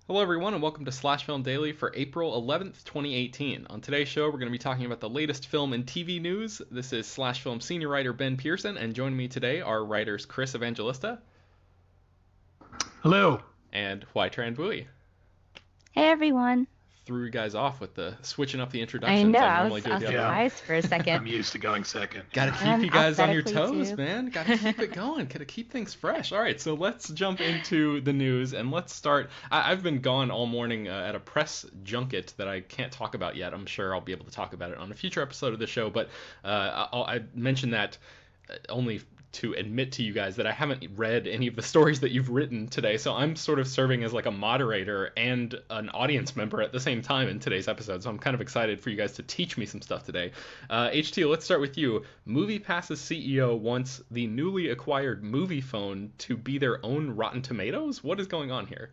Hello, everyone, and welcome to Slash Film Daily for April 11th, 2018. On today's show, we're going to be talking about the latest film and TV news. This is Slash Film senior writer Ben Pearson, and joining me today are writers Chris Evangelista Hello. and Hoai-Tran. Hey everyone. Threw you guys off with the switching up the I introductions. know, I I normally was, do I it was the other way. surprised for a I'm second. used to going second. Gotta keep you guys on your toes, Alphabetically, man. too. Gotta keep it going. Gotta keep things fresh. All right, so let's jump into the news and let's start. I've been gone all morning at a press junket that I can't talk about yet. I'm sure I'll be able to talk about it on a future episode of the show, but I mentioned that only to admit to you guys that I haven't read any of the stories that you've written today, so I'm sort of serving as like a moderator and an audience member at the same time in today's episode, so I'm kind of excited for you guys to teach me some stuff today. HT, let's start with you. MoviePass's CEO wants the newly acquired Moviefone to be their own Rotten Tomatoes? What is going on here?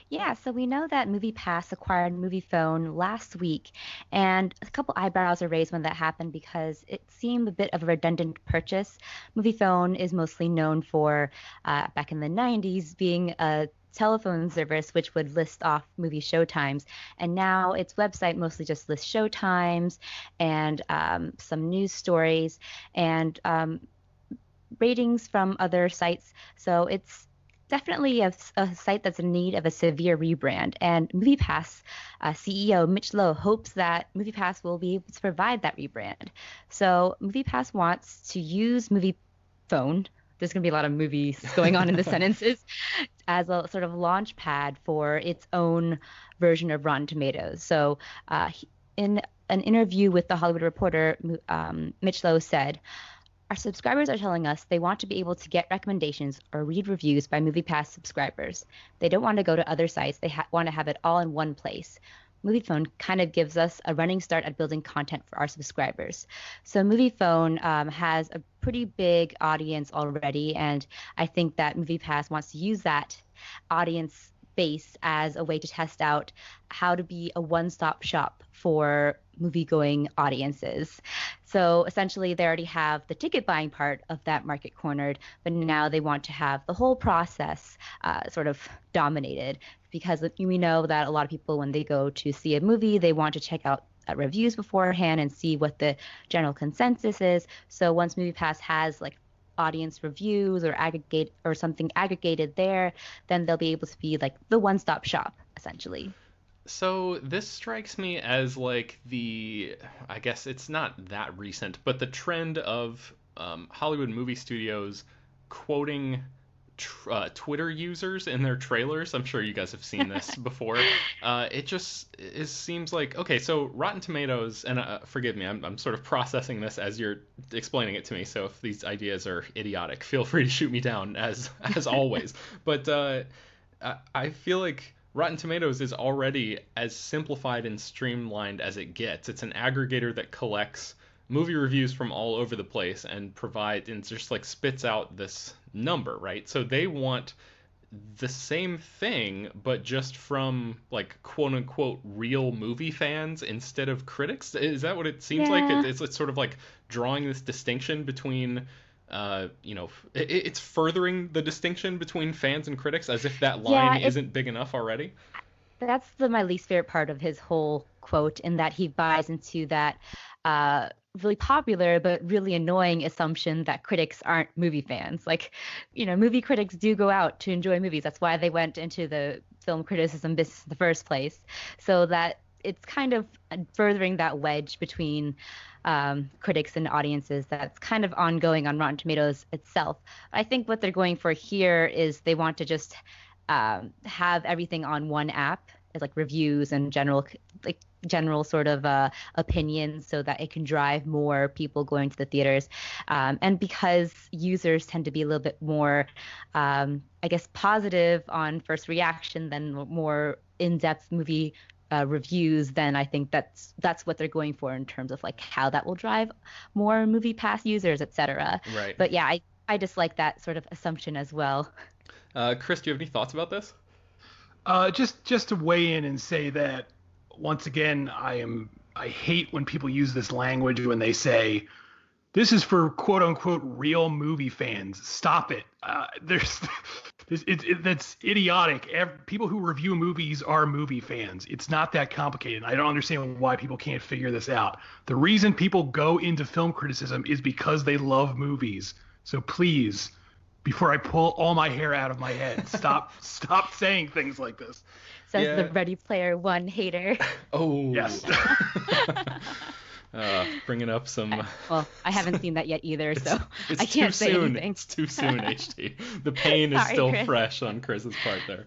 Yeah, so we know that MoviePass acquired Moviefone last week, and a couple eyebrows are raised when that happened because it seemed a bit of a redundant purchase. Moviefone is mostly known for, back in the 90s, being a telephone service which would list off movie showtimes, and now its website mostly just lists showtimes and some news stories and ratings from other sites. So it's definitely a site that's in need of a severe rebrand. And MoviePass CEO Mitch Loh hopes that MoviePass will be able to provide that rebrand. So MoviePass wants to use MoviePhone. There's going to be a lot of movies going on in the sentences as a sort of launch pad for its own version of Rotten Tomatoes. So in an interview with The Hollywood Reporter, Mitch Loh said, "Our subscribers are telling us they want to be able to get recommendations or read reviews by MoviePass subscribers. They don't want to go to other sites. They want to have it all in one place. Moviefone kind of gives us a running start at building content for our subscribers." So Moviefone has a pretty big audience already, and I think that MoviePass wants to use that audience base as a way to test out how to be a one-stop shop for movie-going audiences. So essentially, they already have the ticket buying part of that market cornered, but now they want to have the whole process sort of dominated, because we know that a lot of people, when they go to see a movie, they want to check out reviews beforehand and see what the general consensus is. So once MoviePass has like audience reviews or aggregate or something aggregated there, then they'll be able to be like the one-stop shop essentially. So this strikes me as like I guess it's not that recent, but the trend of Hollywood movie studios quoting Twitter users in their trailers. I'm sure you guys have seen this before. It seems like, okay, so Rotten Tomatoes, and forgive me, I'm sort of processing this as you're explaining it to me, so if these ideas are idiotic, feel free to shoot me down as always. But I feel like Rotten Tomatoes is already as simplified and streamlined as it gets. It's an aggregator that collects movie reviews from all over the place and just like spits out this number, right? So they want the same thing, but just from like quote unquote real movie fans instead of critics. Is that what it seems like? Yeah. It's sort of like drawing this distinction between it's furthering the distinction between fans and critics as if that Yeah, line isn't big enough already. that's my least favorite part of his whole quote, in that he buys into that uh, really popular but really annoying assumption that critics aren't movie fans. Like, movie critics do go out to enjoy movies. That's why they went into the film criticism business in the first place. So that it's kind of furthering that wedge between critics and audiences that's kind of ongoing on Rotten Tomatoes itself. I think what they're going for here is they want to just have everything on one app as like reviews and general sort of opinions, so that it can drive more people going to the theaters. And because users tend to be a little bit more, I guess, positive on first reaction than more in-depth movie reviews, then I think that's what they're going for in terms of like how that will drive more movie pass users, etc. Right. But yeah, I dislike that sort of assumption as well. Chris, do you have any thoughts about this? Just to weigh in and say that once again, I hate when people use this language when they say this is for quote unquote real movie fans. Stop it. There's That's idiotic. People who review movies are movie fans. It's not that complicated. I don't understand why people can't figure this out. The reason people go into film criticism is because they love movies. So please, before I pull all my hair out of my head, stop saying things like this. Says Yeah. the Ready Player One hater. Oh. Yes. Bringing up some. Well, I haven't seen that yet either, so It's I can't too say soon. anything. It's too soon, HT. The pain is Sorry, still Chris. fresh on Chris's part there.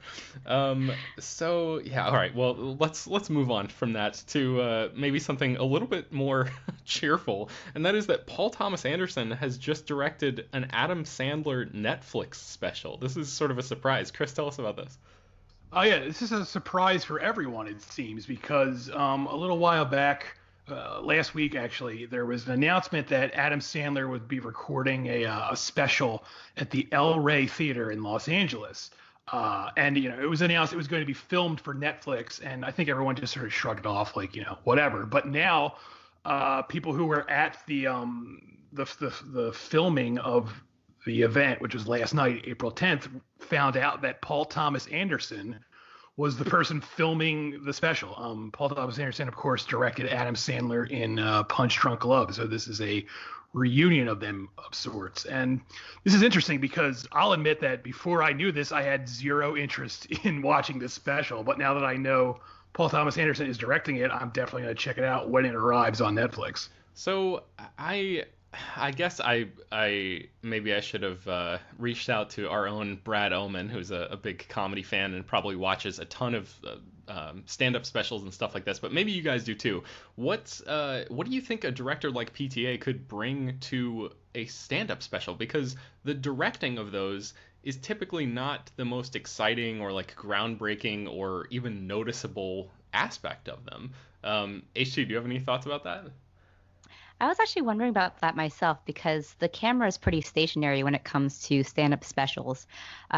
So yeah, all right. Well, let's move on from that to maybe something a little bit more cheerful, and that is that Paul Thomas Anderson has just directed an Adam Sandler Netflix special. This is sort of a surprise. Chris, tell us about this. Oh yeah, this is a surprise for everyone, it seems, because a little while back, last week actually, there was an announcement that Adam Sandler would be recording a special at the El Rey Theater in Los Angeles. And it was announced it was going to be filmed for Netflix, and I think everyone just sort of shrugged off, like, whatever. But now, people who were at the filming of the event, which was last night, April 10th, found out that Paul Thomas Anderson was the person filming the special. Paul Thomas Anderson, of course, directed Adam Sandler in Punch Drunk Love. So this is a reunion of them of sorts. And this is interesting because I'll admit that before I knew this, I had zero interest in watching this special. But now that I know Paul Thomas Anderson is directing it, I'm definitely going to check it out when it arrives on Netflix. So I guess I maybe I should have reached out to our own Brad Oman, who's a big comedy fan and probably watches a ton of stand-up specials and stuff like this. But maybe you guys do too. What do you think a director like PTA could bring to a stand-up special? Because the directing of those is typically not the most exciting or like groundbreaking or even noticeable aspect of them. HT, do you have any thoughts about that? I was actually wondering about that myself because the camera is pretty stationary when it comes to stand-up specials,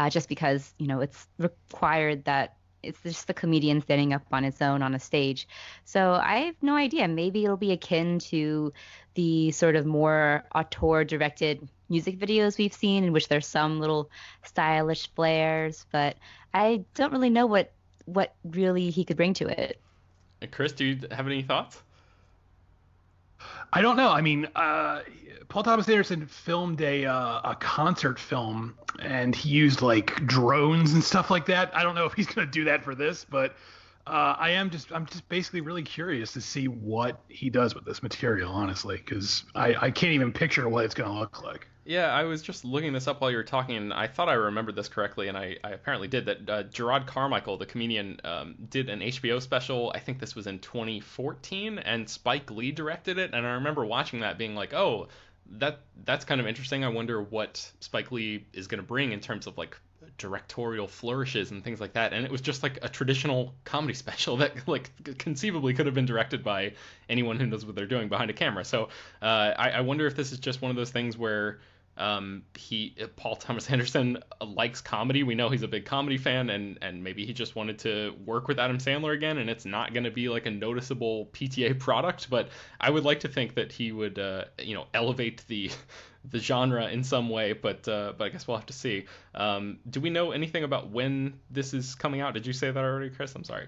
just because, it's required that it's just the comedian standing up on his own on a stage. So I have no idea. Maybe it'll be akin to the sort of more auteur-directed music videos we've seen in which there's some little stylish flares, but I don't really know what really he could bring to it. Chris, do you have any thoughts? I don't know. I mean, Paul Thomas Anderson filmed a concert film, and he used like drones and stuff like that. I don't know if he's going to do that for this, but I'm just basically really curious to see what he does with this material, honestly, because I can't even picture what it's going to look like. Yeah, I was just looking this up while you were talking, and I thought I remembered this correctly, and I apparently did, that Gerard Carmichael, the comedian, did an HBO special. I think this was in 2014, and Spike Lee directed it, and I remember watching that being like, oh, that's kind of interesting. I wonder what Spike Lee is going to bring in terms of like directorial flourishes and things like that. And it was just like a traditional comedy special that like conceivably could have been directed by anyone who knows what they're doing behind a camera. So I wonder if this is just one of those things where Paul Thomas Anderson likes comedy. We know he's a big comedy fan, and maybe he just wanted to work with Adam Sandler again, and it's not going to be like a noticeable PTA product, but I would like to think that he would elevate the genre in some way, but I guess we'll have to see. Do we know anything about when this is coming out? Did you say that already, Chris? I'm sorry.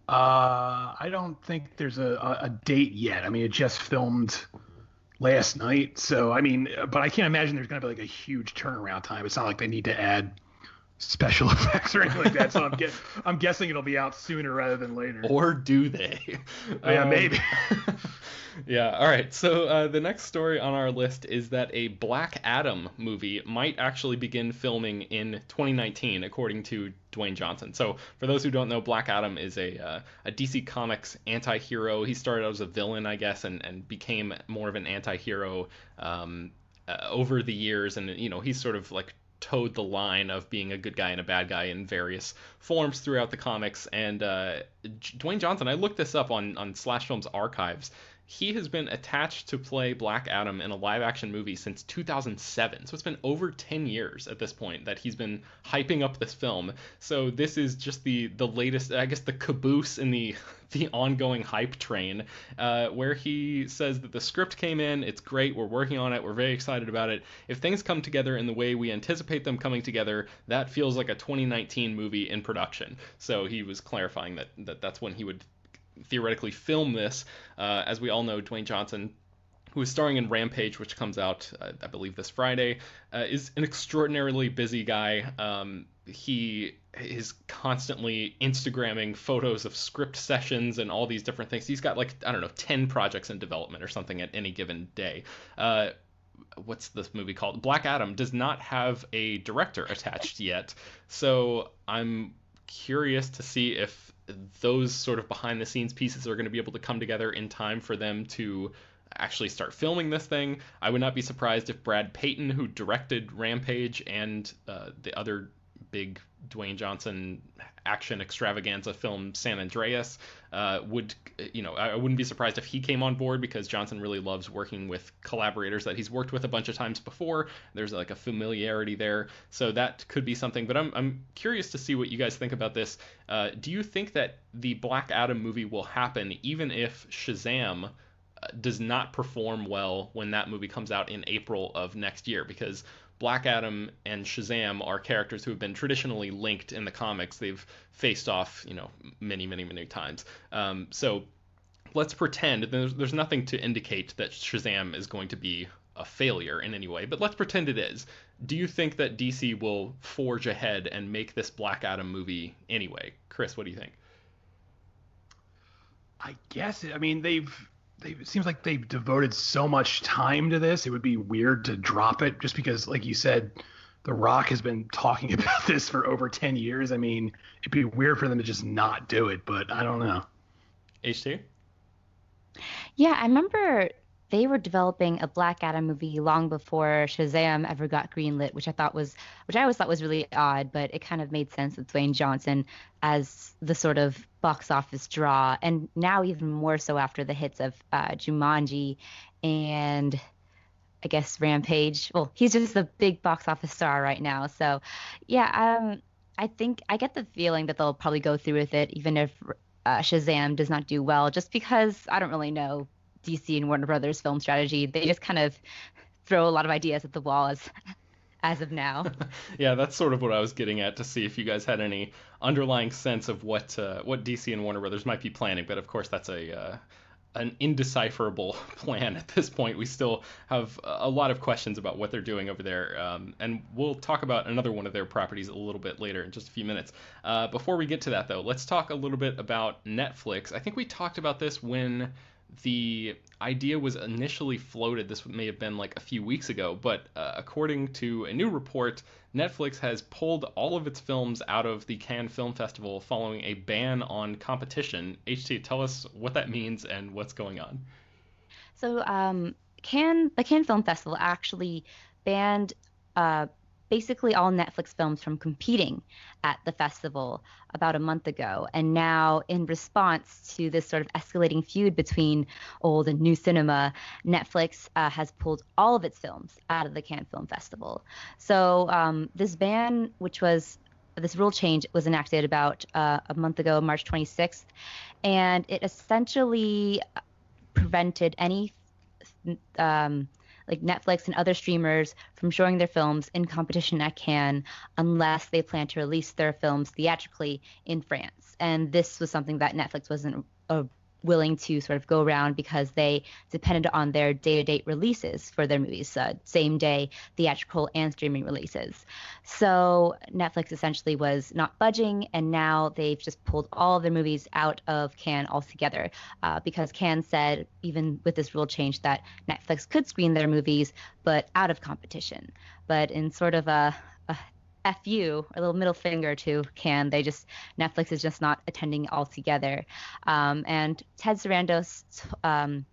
I don't think there's a date yet. I mean, it just filmed last night, so I mean, but I can't imagine there's going to be like a huge turnaround time. It's not like they need to add special effects or anything like that. So I'm guessing it'll be out sooner rather than later. Or do they? Yeah, maybe. Yeah, all right. So the next story on our list is that a Black Adam movie might actually begin filming in 2019, according to Dwayne Johnson. So for those who don't know, Black Adam is a DC Comics anti-hero. He started out as a villain, I guess, and became more of an anti-hero over the years. And, he's sort of like towed the line of being a good guy and a bad guy in various forms throughout the comics. And Dwayne Johnson, I looked this up on Slash Film's archives, he has been attached to play Black Adam in a live action movie since 2007. So it's been over 10 years at this point that he's been hyping up this film. So this is just the latest, I guess, the caboose in the the ongoing hype train, where he says that the script came in, it's great, we're working on it, we're very excited about it. If things come together in the way we anticipate them coming together, that feels like a 2019 movie in production. So he was clarifying that that's when he would theoretically film this. As we all know, Dwayne Johnson, who is starring in Rampage, which comes out, I believe, this Friday, is an extraordinarily busy guy. He is constantly Instagramming photos of script sessions and all these different things. He's got, like, I don't know, 10 projects in development or something at any given day. What's this movie called? Black Adam does not have a director attached yet. So I'm curious to see if those sort of behind the scenes pieces are going to be able to come together in time for them to actually start filming this thing. I would not be surprised if Brad Payton, who directed Rampage and the other big Dwayne Johnson action extravaganza film San Andreas, I wouldn't be surprised if he came on board, because Johnson really loves working with collaborators that he's worked with a bunch of times before. There's like a familiarity there, so that could be something. But I'm curious to see what you guys think about this. Do you think that the Black Adam movie will happen even if Shazam does not perform well when that movie comes out in April of next year? Because Black Adam and Shazam are characters who have been traditionally linked in the comics. They've faced off, many, many, many times. So let's pretend there's nothing to indicate that Shazam is going to be a failure in any way, but let's pretend it is. Do you think that DC will forge ahead and make this Black Adam movie anyway? Chris, what do you think? I guess, it seems like they've devoted so much time to this. It would be weird to drop it just because, like you said, The Rock has been talking about this for over 10 years. I mean, it'd be weird for them to just not do it, but I don't know. HT? Yeah, I remember they were developing a Black Adam movie long before Shazam ever got greenlit, which I always thought was really odd, but it kind of made sense with Dwayne Johnson as the sort of box office draw, and now even more so after the hits of Jumanji and I guess Rampage. Well, he's just the big box office star right now. So, yeah, I think I get the feeling that they'll probably go through with it, even if Shazam does not do well, just because I don't really know DC and Warner Brothers film strategy. They just kind of throw a lot of ideas at the wall as of now. Yeah, that's sort of what I was getting at, to see if you guys had any underlying sense of what DC and Warner Brothers might be planning. But of course, that's an indecipherable plan at this point. We still have a lot of questions about what they're doing over there, and we'll talk about another one of their properties a little bit later in just a few minutes. Before we get to that, though, let's talk a little bit about Netflix. I think we talked about this when the idea was initially floated. This may have been like a few weeks ago, but according to a new report, Netflix has pulled all of its films out of the Cannes Film Festival following a ban on competition. HT, tell us what that means and what's going on. So the Cannes Film Festival actually banned basically all Netflix films from competing at the festival about a month ago. And now, in response to this sort of escalating feud between old and new cinema, Netflix has pulled all of its films out of the Cannes Film Festival. So this ban, this rule change was enacted about a month ago, March 26th, and it essentially prevented any like Netflix and other streamers from showing their films in competition at Cannes unless they plan to release their films theatrically in France. And this was something that Netflix wasn't willing to sort of go around because they depended on their day-to-day releases for their movies, same day theatrical and streaming releases. So Netflix essentially was not budging, and now they've just pulled all of their movies out of Cannes altogether, because Cannes said, even with this rule change, that Netflix could screen their movies, but out of competition. But in sort of a FU, a little middle finger to Cannes, Netflix is just not attending altogether. And Ted Sarandos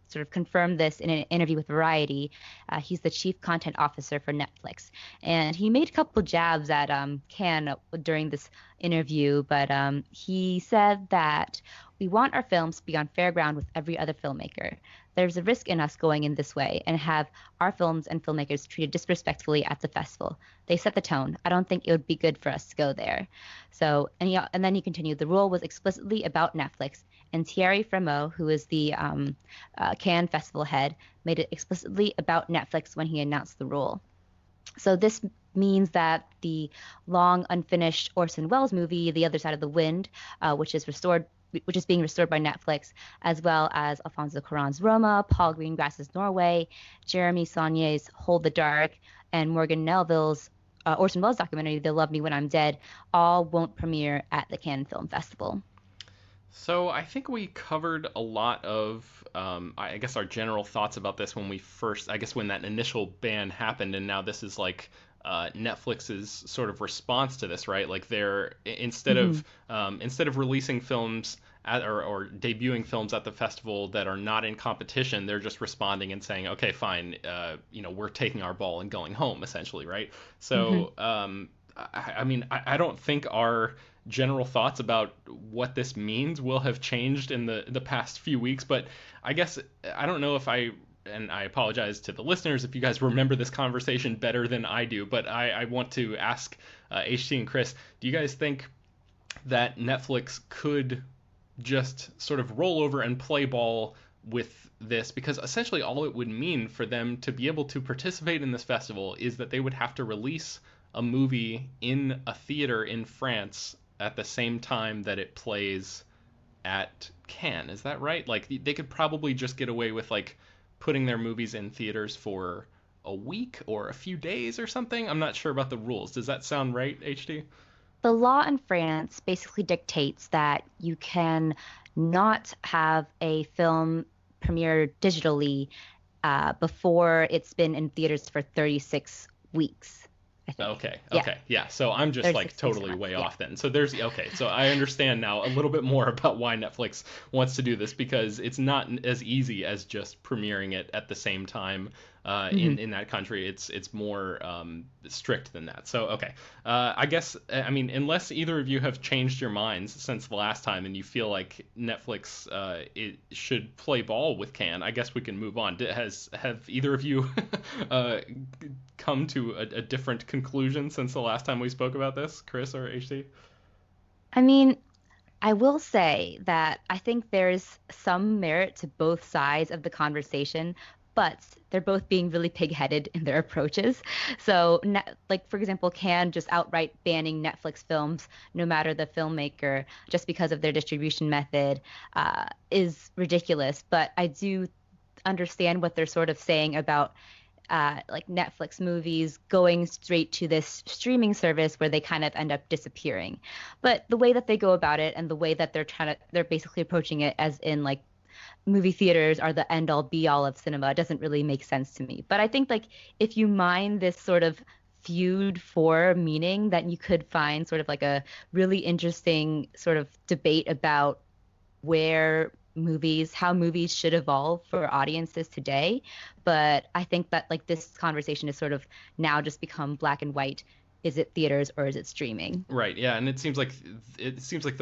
sort of confirmed this in an interview with Variety. He's the chief content officer for Netflix. And he made a couple jabs at Cannes during this interview, but he said that we want our films to be on fair ground with every other filmmaker. there's a risk in us going in this way and have our films and filmmakers treated disrespectfully at the festival. They set the tone. I don't think it would be good for us to go there. So, and then he continued, the rule was explicitly about Netflix, and Thierry Frémaux, who is the Cannes Festival head, made it explicitly about Netflix when he announced the rule. So this means that the long unfinished Orson Welles movie, The Other Side of the Wind, which is being restored by Netflix, as well as Alfonso Cuarón's Roma, Paul Greengrass's Norway, Jeremy Saulnier's Hold the Dark, and Morgan Neville's Orson Welles documentary, They'll Love Me When I'm Dead, all won't premiere at the Cannes Film Festival. So I think we covered a lot of, I guess, our general thoughts about this when when that initial ban happened, and now this is like Netflix's sort of response to this, right? Like they're instead of releasing films or debuting films at the festival that are not in competition, they're just responding and saying, okay, fine, we're taking our ball and going home, essentially, right? So I don't think our general thoughts about what this means will have changed in the past few weeks, but I guess I don't know if and I apologize to the listeners if you guys remember this conversation better than I do, but I want to ask HT and Chris, do you guys think that Netflix could just sort of roll over and play ball with this? Because essentially all it would mean for them to be able to participate in this festival is that they would have to release a movie in a theater in France at the same time that it plays at Cannes. Is that right? Like they could probably just get away with like putting their movies in theaters for a week or a few days or something. I'm not sure about the rules. Does that sound right, HD? The law in France basically dictates that you can not have a film premiere digitally before it's been in theaters for 36 weeks. Okay. Yeah. So I'm just like totally way off then. So so I understand now a little bit more about why Netflix wants to do this, because it's not as easy as just premiering it at the same time in that country. It's more strict than that. So I guess unless either of you have changed your minds since the last time and you feel like Netflix it should play ball with Cannes, I guess we can move on. Have either of you come to a different conclusion since the last time we spoke about this, Chris or HT? I will say that I think there's some merit to both sides of the conversation, but they're both being really pig-headed in their approaches. So, like, for example, Cannes just outright banning Netflix films, no matter the filmmaker, just because of their distribution method, is ridiculous. But I do understand what they're sort of saying about like Netflix movies going straight to this streaming service where they kind of end up disappearing. But the way that they go about it and the way that they're basically approaching it as in like movie theaters are the end all be all of cinema doesn't really make sense to me. But I think like if you mine this sort of feud for meaning, that you could find sort of like a really interesting sort of debate about how movies should evolve for audiences today. But I think that like this conversation is sort of now just become black and white. Is it theaters or is it streaming? Right. Yeah. And it seems like the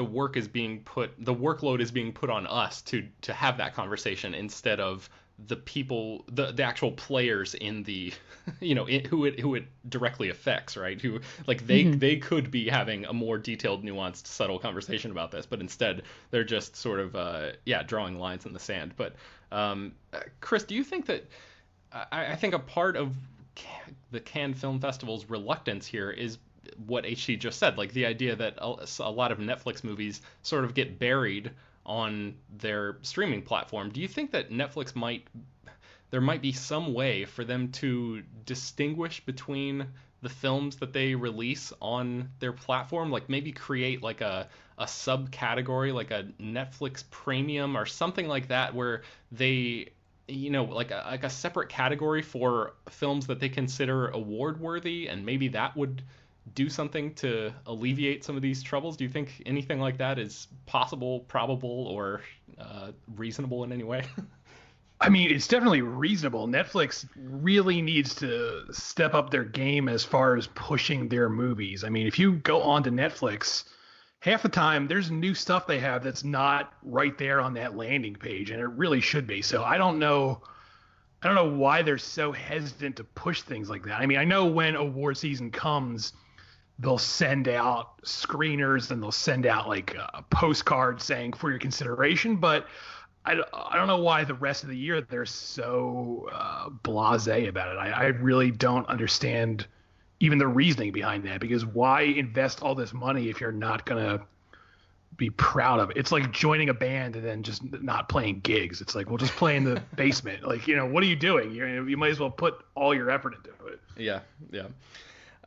workload is being put on us to have that conversation instead of the people, the actual players in the, who it directly affects, right? Who like they could be having a more detailed, nuanced, subtle conversation about this, but instead they're just sort of drawing lines in the sand. But Chris, do you think that I think a part of the Cannes Film Festival's reluctance here is what HT just said, like the idea that a lot of Netflix movies sort of get buried on their streaming platform. Do you think that there might be some way for them to distinguish between the films that they release on their platform, like maybe create like a subcategory, like a Netflix premium or something like that, where they like a separate category for films that they consider award worthy, and maybe that would do something to alleviate some of these troubles? Do you think anything like that is possible, probable, or reasonable in any way? It's definitely reasonable. Netflix really needs to step up their game as far as pushing their movies. If you go on to Netflix, half the time there's new stuff they have that's not right there on that landing page, and it really should be. So I don't know why they're so hesitant to push things like that. I mean, I know when award season comes, they'll send out screeners and they'll send out like a postcard saying for your consideration, but I don't know why the rest of the year they're so blasé about it. I really don't understand even the reasoning behind that, because why invest all this money if you're not going to be proud of it? It's like joining a band and then just not playing gigs. It's like, well, just play in the basement. Like, what are you doing? You might as well put all your effort into it. Yeah, yeah.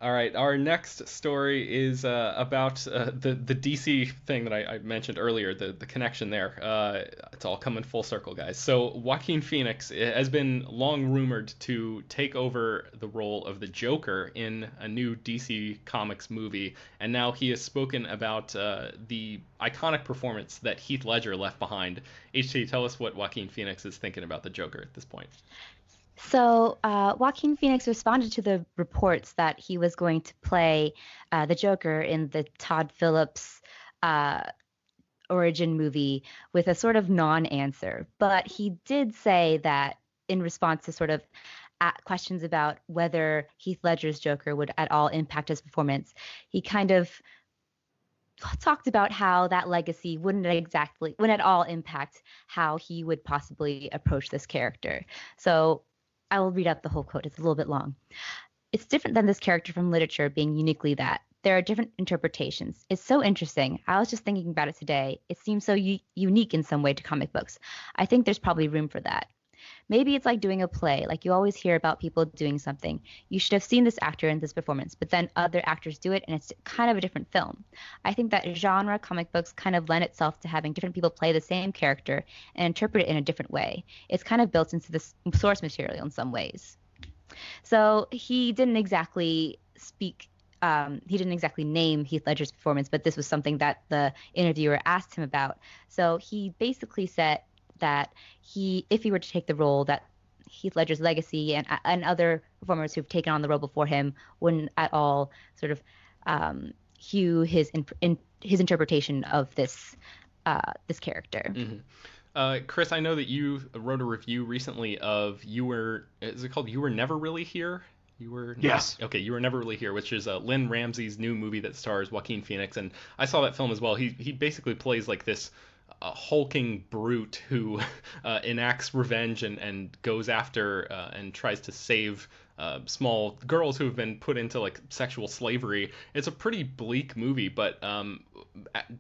All right, our next story is about the DC thing that I mentioned earlier, the connection there. It's all coming full circle, guys. So Joaquin Phoenix has been long rumored to take over the role of the Joker in a new DC Comics movie, and now he has spoken about the iconic performance that Heath Ledger left behind. HT, tell us what Joaquin Phoenix is thinking about the Joker at this point. So Joaquin Phoenix responded to the reports that he was going to play the Joker in the Todd Phillips origin movie with a sort of non-answer. But he did say that in response to sort of questions about whether Heath Ledger's Joker would at all impact his performance, he kind of talked about how that legacy wouldn't at all impact how he would possibly approach this character. So I will read out the whole quote. It's a little bit long. It's different than this character from literature being uniquely that. There are different interpretations. It's so interesting. I was just thinking about it today. It seems so unique in some way to comic books. I think there's probably room for that. Maybe it's like doing a play, like you always hear about people doing something. You should have seen this actor in this performance, but then other actors do it and it's kind of a different film. I think that genre comic books kind of lend itself to having different people play the same character and interpret it in a different way. It's kind of built into the source material in some ways. So he didn't exactly name Heath Ledger's performance, but this was something that the interviewer asked him about. So he basically said that if he were to take the role, that Heath Ledger's legacy and other performers who've taken on the role before him wouldn't at all sort of hew his interpretation of this character. Mm-hmm. Chris, I know that you wrote a review recently of You Were Never Really Here? Yes. Okay, You Were Never Really Here, which is Lynn Ramsey's new movie that stars Joaquin Phoenix, and I saw that film as well. He basically plays like this hulking brute who enacts revenge and goes after and tries to save small girls who have been put into like sexual slavery. It's a pretty bleak movie, but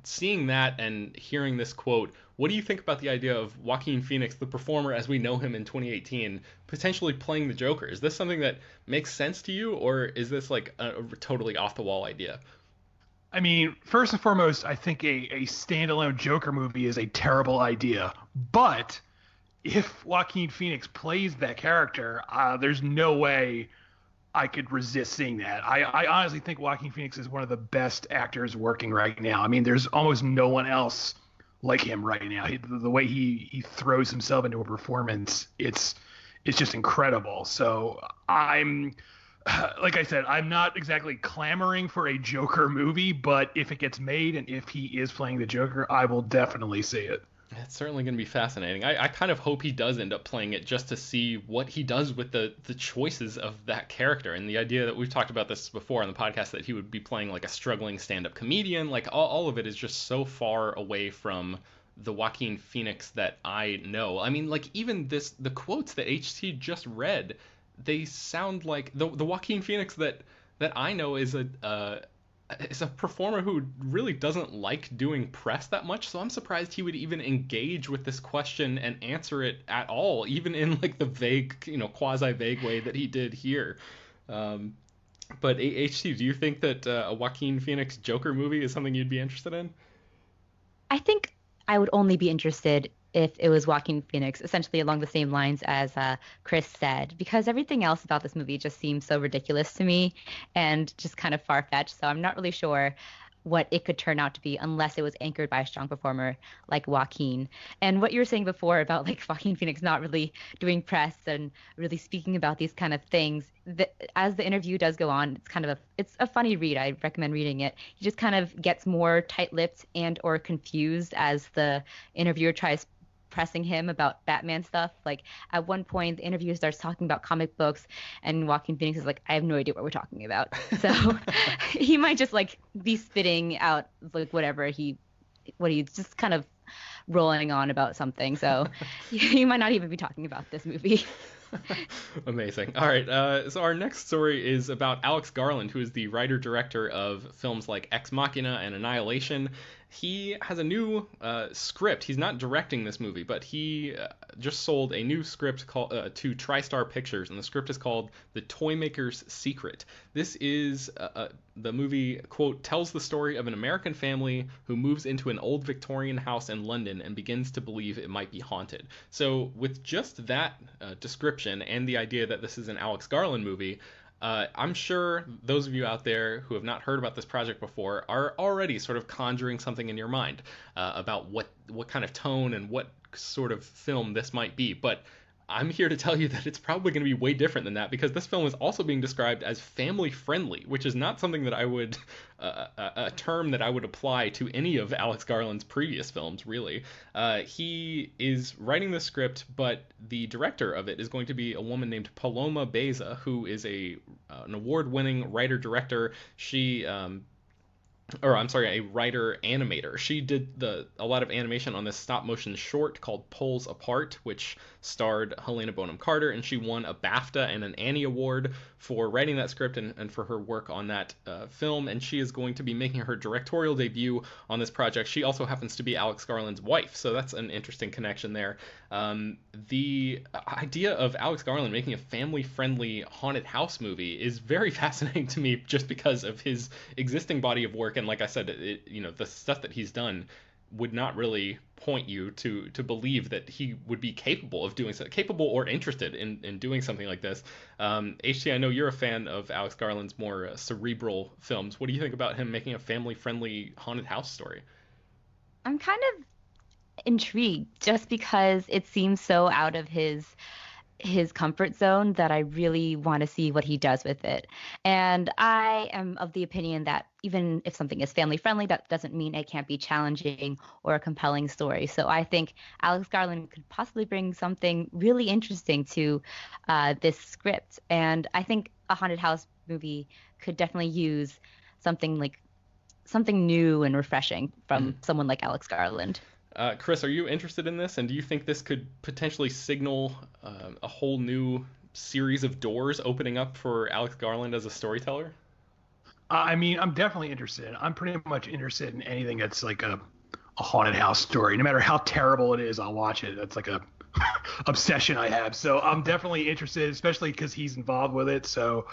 seeing that and hearing this quote, what do you think about the idea of Joaquin Phoenix, the performer as we know him in 2018, potentially playing the Joker? Is this something that makes sense to you, or is this like a totally off the wall idea? I mean, first and foremost, I think a standalone Joker movie is a terrible idea. But if Joaquin Phoenix plays that character, there's no way I could resist seeing that. I honestly think Joaquin Phoenix is one of the best actors working right now. I mean, there's almost no one else like him right now. The way he throws himself into a performance, it's just incredible. So like I said, I'm not exactly clamoring for a Joker movie, but if it gets made and if he is playing the Joker, I will definitely see it. It's certainly going to be fascinating. I kind of hope he does end up playing it just to see what he does with the choices of that character, and the idea that we've talked about this before on the podcast, that he would be playing like a struggling stand-up comedian. Like all of it is just so far away from the Joaquin Phoenix that I know. I mean, like even the quotes that HT just read, they sound like the Joaquin Phoenix that I know is a performer who really doesn't like doing press that much. So I'm surprised he would even engage with this question and answer it at all, even in like the vague, quasi vague way that he did here. But HT, do you think that a Joaquin Phoenix Joker movie is something you'd be interested in? I think I would only be interested if it was Joaquin Phoenix, essentially along the same lines as Chris said, because everything else about this movie just seems so ridiculous to me and just kind of far-fetched. So I'm not really sure what it could turn out to be unless it was anchored by a strong performer like Joaquin. And what you were saying before about like Joaquin Phoenix not really doing press and really speaking about these kind of things, as the interview does go on, it's a funny read. I recommend reading it. He just kind of gets more tight-lipped and or confused as the interviewer tries pressing him about Batman stuff. Like at one point, the interviewer starts talking about comic books, and Joaquin Phoenix is like, "I have no idea what we're talking about." So he might just like be spitting out like what he's just kind of rolling on about something. So he might not even be talking about this movie. Amazing. All right. So our next story is about Alex Garland, who is the writer-director of films like Ex Machina and Annihilation. He has a new script. He's not directing this movie, but he just sold a new script to TriStar Pictures, and the script is called The Toymaker's Secret. This is the movie, quote, tells the story of an American family who moves into an old Victorian house in London and begins to believe it might be haunted. So with just that description and the idea that this is an Alex Garland movie, I'm sure those of you out there who have not heard about this project before are already sort of conjuring something in your mind about what kind of tone and what sort of film this might be. But I'm here to tell you that it's probably going to be way different than that, because this film is also being described as family friendly, which is not something that I would a term that I would apply to any of Alex Garland's previous films, really. He is writing the script, but the director of it is going to be a woman named Paloma Beza, who is an award-winning writer-director. A writer animator. She did a lot of animation on this stop motion short called Poles Apart, which starred Helena Bonham Carter, and she won a BAFTA and an Annie Award for writing that script and for her work on that film. And she is going to be making her directorial debut on this project. She also happens to be Alex Garland's wife, so that's an interesting connection there. The idea of Alex Garland making a family-friendly haunted house movie is very fascinating to me, just because of his existing body of work. And like I said, the stuff that he's done would not really point you to believe that he would be capable of doing so, capable or interested in doing something like this. HT, I know you're a fan of Alex Garland's more cerebral films. What do you think about him making a family-friendly haunted house story? I'm kind of intrigued just because it seems so out of his comfort zone that I really want to see what he does with it. And I am of the opinion that even if something is family friendly, that doesn't mean it can't be challenging or a compelling story. So I think Alex Garland could possibly bring something really interesting to this script. And I think a haunted house movie could definitely use something new and refreshing from someone like Alex Garland. Chris, are you interested in this? And do you think this could potentially signal a whole new series of doors opening up for Alex Garland as a storyteller? I mean, I'm definitely interested. I'm pretty much interested in anything that's like a haunted house story. No matter how terrible it is, I'll watch it. That's like a obsession I have. So I'm definitely interested, especially because he's involved with it. So,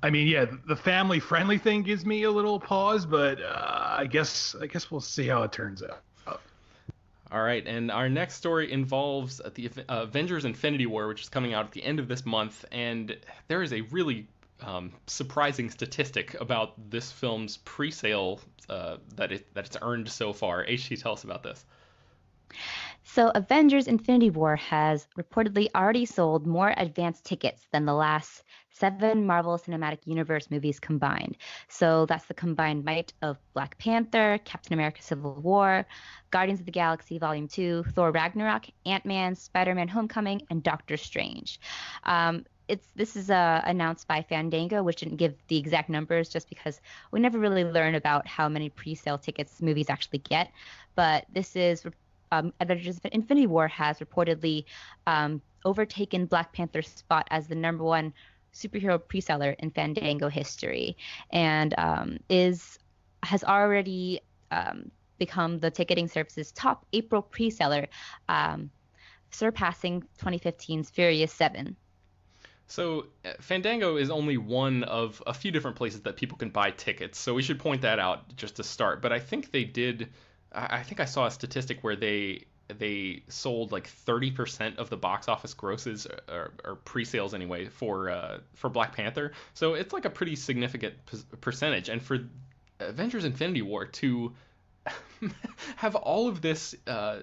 I mean, yeah, the family friendly thing gives me a little pause, but I guess we'll see how it turns out. All right, and our next story involves the Avengers Infinity War, which is coming out at the end of this month, and there is a really surprising statistic about this film's pre-sale that it's earned so far. HT, tell us about this. So Avengers Infinity War has reportedly already sold more advance tickets than the last 7 Marvel Cinematic Universe movies combined. So that's the combined might of Black Panther, Captain America Civil War, Guardians of the Galaxy Volume 2, Thor Ragnarok, Ant-Man, Spider-Man Homecoming, and Doctor Strange. This is announced by Fandango, which didn't give the exact numbers just because we never really learn about how many pre-sale tickets movies actually get. But this is Avengers Infinity War has reportedly overtaken Black Panther's spot as the #1 superhero pre-seller in Fandango history, and has already become the ticketing service's top April pre-seller, surpassing 2015's Furious 7. So Fandango is only one of a few different places that people can buy tickets, so we should point that out just to start. But I think I think I saw a statistic where they sold like 30% of the box office grosses, or pre-sales anyway, for Black Panther. So it's like a pretty significant percentage. And for Avengers Infinity War to have all of this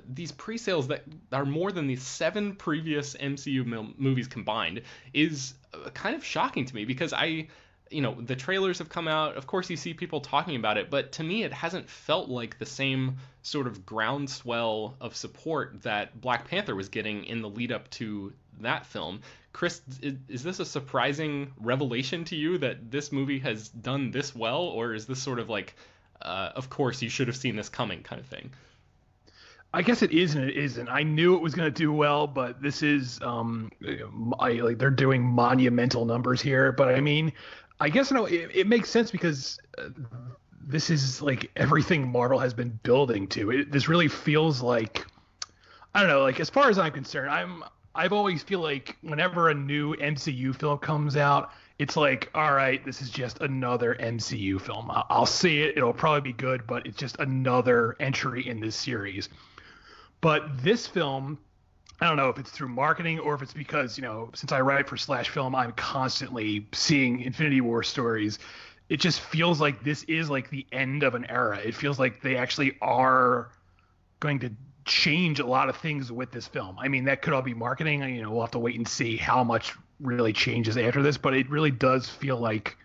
these pre-sales that are more than the 7 previous MCU movies combined is kind of shocking to me, because the trailers have come out. Of course, you see people talking about it, but to me, it hasn't felt like the same sort of groundswell of support that Black Panther was getting in the lead up to that film. Chris, is this a surprising revelation to you that this movie has done this well, or is this sort of like, of course, you should have seen this coming kind of thing? I guess it is and it isn't. I knew it was going to do well, but this is they're doing monumental numbers here. But I mean, I guess it makes sense because this is like everything Marvel has been building to. This really feels like, I don't know, like as far as I'm concerned, I've always feel like whenever a new MCU film comes out, it's like, all right, this is just another MCU film. I'll see it. It'll probably be good, but it's just another entry in this series. But this film, I don't know if it's through marketing or if it's because, since I write for Slash Film, I'm constantly seeing Infinity War stories. It just feels like this is like the end of an era. It feels like they actually are going to change a lot of things with this film. I mean, that could all be marketing. We'll have to wait and see how much really changes after this, but it really does feel like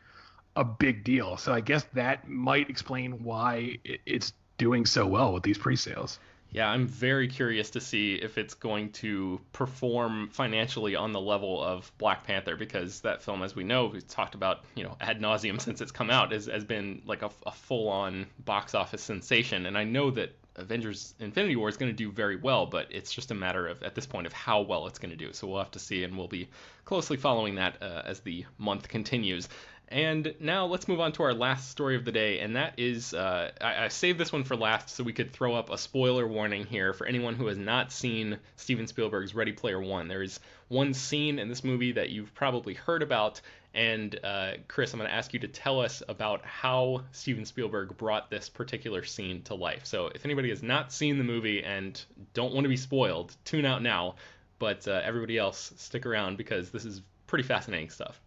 a big deal. So I guess that might explain why it's doing so well with these pre-sales. Yeah, I'm very curious to see if it's going to perform financially on the level of Black Panther, because that film, as we know, we've talked about, ad nauseum since it's come out, has been like a full-on box office sensation. And I know that Avengers Infinity War is going to do very well, but it's just a matter of, at this point, of how well it's going to do. So we'll have to see, and we'll be closely following that as the month continues. And now let's move on to our last story of the day, and that is, I saved this one for last so we could throw up a spoiler warning here for anyone who has not seen Steven Spielberg's Ready Player One. There is one scene in this movie that you've probably heard about, and Chris, I'm going to ask you to tell us about how Steven Spielberg brought this particular scene to life. So if anybody has not seen the movie and don't want to be spoiled, tune out now, but everybody else, stick around because this is pretty fascinating stuff.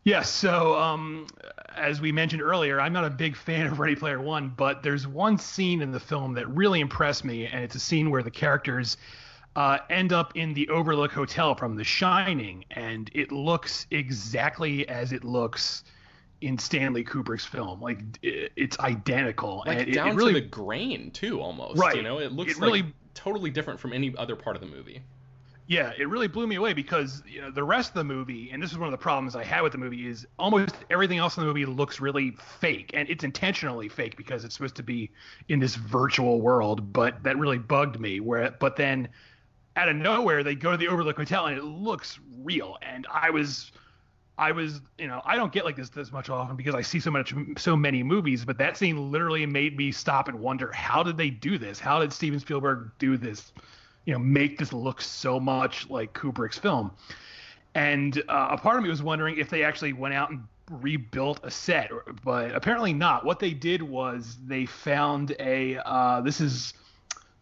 Yes, so as we mentioned earlier, I'm not a big fan of Ready Player One, but there's one scene in the film that really impressed me, and it's a scene where the characters end up in the Overlook Hotel from The Shining, and it looks exactly as it looks in Stanley Kubrick's film. Like, it's identical. Like, and down it really, to the grain, too, almost. Right. It looks really totally different from any other part of the movie. Yeah, it really blew me away because the rest of the movie, and this is one of the problems I had with the movie, is almost everything else in the movie looks really fake, and it's intentionally fake because it's supposed to be in this virtual world. But that really bugged me. But then, out of nowhere, they go to the Overlook Hotel and it looks real. And I was, I don't get like this much often because I see so many movies. But that scene literally made me stop and wonder, how did they do this? How did Steven Spielberg do this? Make this look so much like Kubrick's film. And a part of me was wondering if they actually went out and rebuilt a set, but apparently not. What they did was they found this is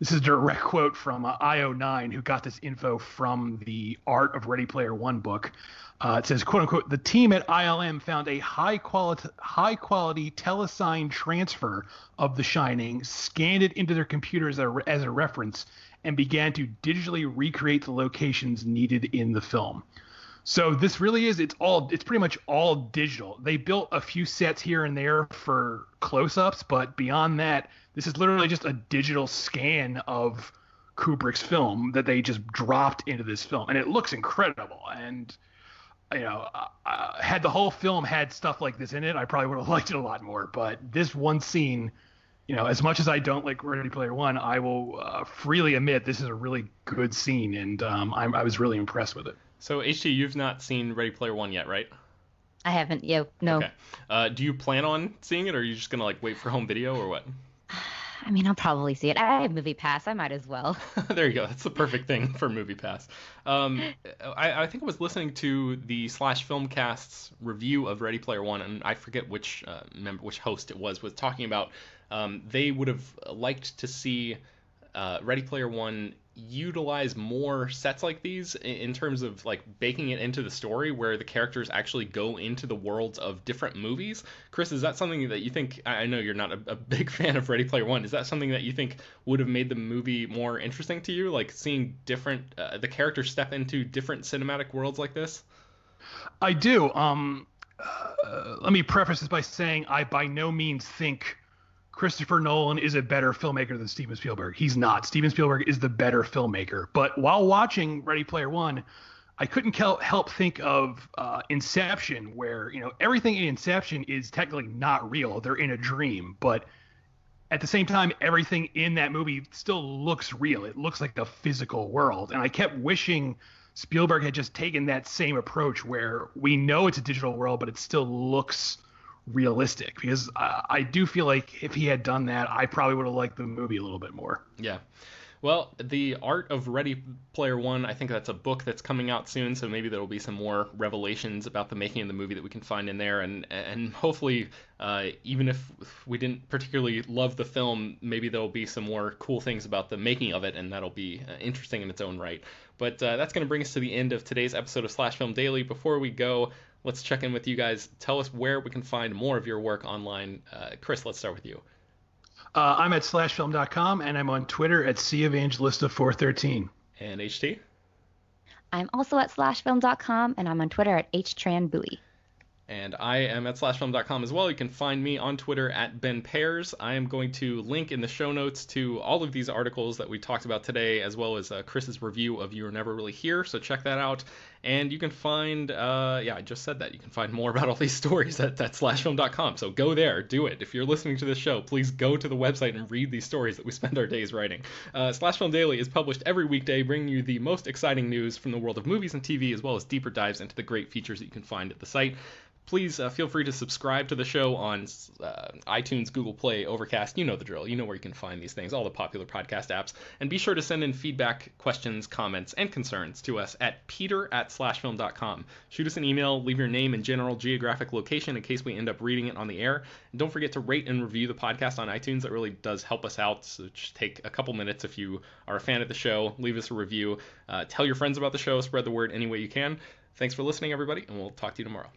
a direct quote from IO9, who got this info from the Art of Ready Player One book. It says, quote unquote, the team at ILM found a high quality telesign transfer of The Shining, scanned it into their computers as a reference, and began to digitally recreate the locations needed in the film. So this really is, it's pretty much all digital. They built a few sets here and there for close-ups, but beyond that, this is literally just a digital scan of Kubrick's film that they just dropped into this film. And it looks incredible. And, had the whole film had stuff like this in it, I probably would have liked it a lot more. But this one scene, as much as I don't like Ready Player One, I will freely admit this is a really good scene, and I was really impressed with it. So, HT, you've not seen Ready Player One yet, right? I haven't. Yeah, no. Okay. Do you plan on seeing it, or are you just gonna wait for home video, or what? I mean, I'll probably see it. I have MoviePass. I might as well. There you go. That's the perfect thing for MoviePass. I think I was listening to the Slash Filmcast's review of Ready Player One, and I forget which host it was talking about. They would have liked to see Ready Player One utilize more sets like these in terms of like baking it into the story where the characters actually go into the worlds of different movies. Chris, is that something that you think, I know you're not a big fan of Ready Player One, is that something that you think would have made the movie more interesting to you, like seeing different the characters step into different cinematic worlds like this? I do. Let me preface this by saying I by no means think Christopher Nolan is a better filmmaker than Steven Spielberg. He's not. Steven Spielberg is the better filmmaker. But while watching Ready Player One, I couldn't help think of Inception, where everything in Inception is technically not real. They're in a dream, but at the same time, everything in that movie still looks real. It looks like a physical world, and I kept wishing Spielberg had just taken that same approach, where we know it's a digital world, but it still looks realistic. Because I do feel like if he had done that, I probably would have liked the movie a little bit more. Yeah. Well, The Art of Ready Player One, I think that's a book that's coming out soon, so maybe there will be some more revelations about the making of the movie that we can find in there, and hopefully, even if we didn't particularly love the film, maybe there will be some more cool things about the making of it, and that'll be interesting in its own right. But that's going to bring us to the end of today's episode of Slash Film Daily. Before we go, let's check in with you guys. Tell us where we can find more of your work online. Chris, let's start with you. I'm at slashfilm.com, and I'm on Twitter at Evangelista413. And HT? I'm also at slashfilm.com, and I'm on Twitter at HTranBuoy. And I am at slashfilm.com as well. You can find me on Twitter at Ben Pears. I am going to link in the show notes to all of these articles that we talked about today, as well as Chris's review of You Were Never Really Here, so check that out. And you can find, I just said that, you can find more about all these stories at slashfilm.com, so go there, do it. If you're listening to this show, please go to the website and read these stories that we spend our days writing. Slash Film Daily is published every weekday, bringing you the most exciting news from the world of movies and TV, as well as deeper dives into the great features that you can find at the site. Please feel free to subscribe to the show on iTunes, Google Play, Overcast. You know the drill. You know where you can find these things, all the popular podcast apps. And be sure to send in feedback, questions, comments, and concerns to us at peter@slashfilm.com. Shoot us an email, leave your name and general geographic location in case we end up reading it on the air. And don't forget to rate and review the podcast on iTunes. That really does help us out. So just take a couple minutes if you are a fan of the show. Leave us a review. Tell your friends about the show. Spread the word any way you can. Thanks for listening, everybody, and we'll talk to you tomorrow.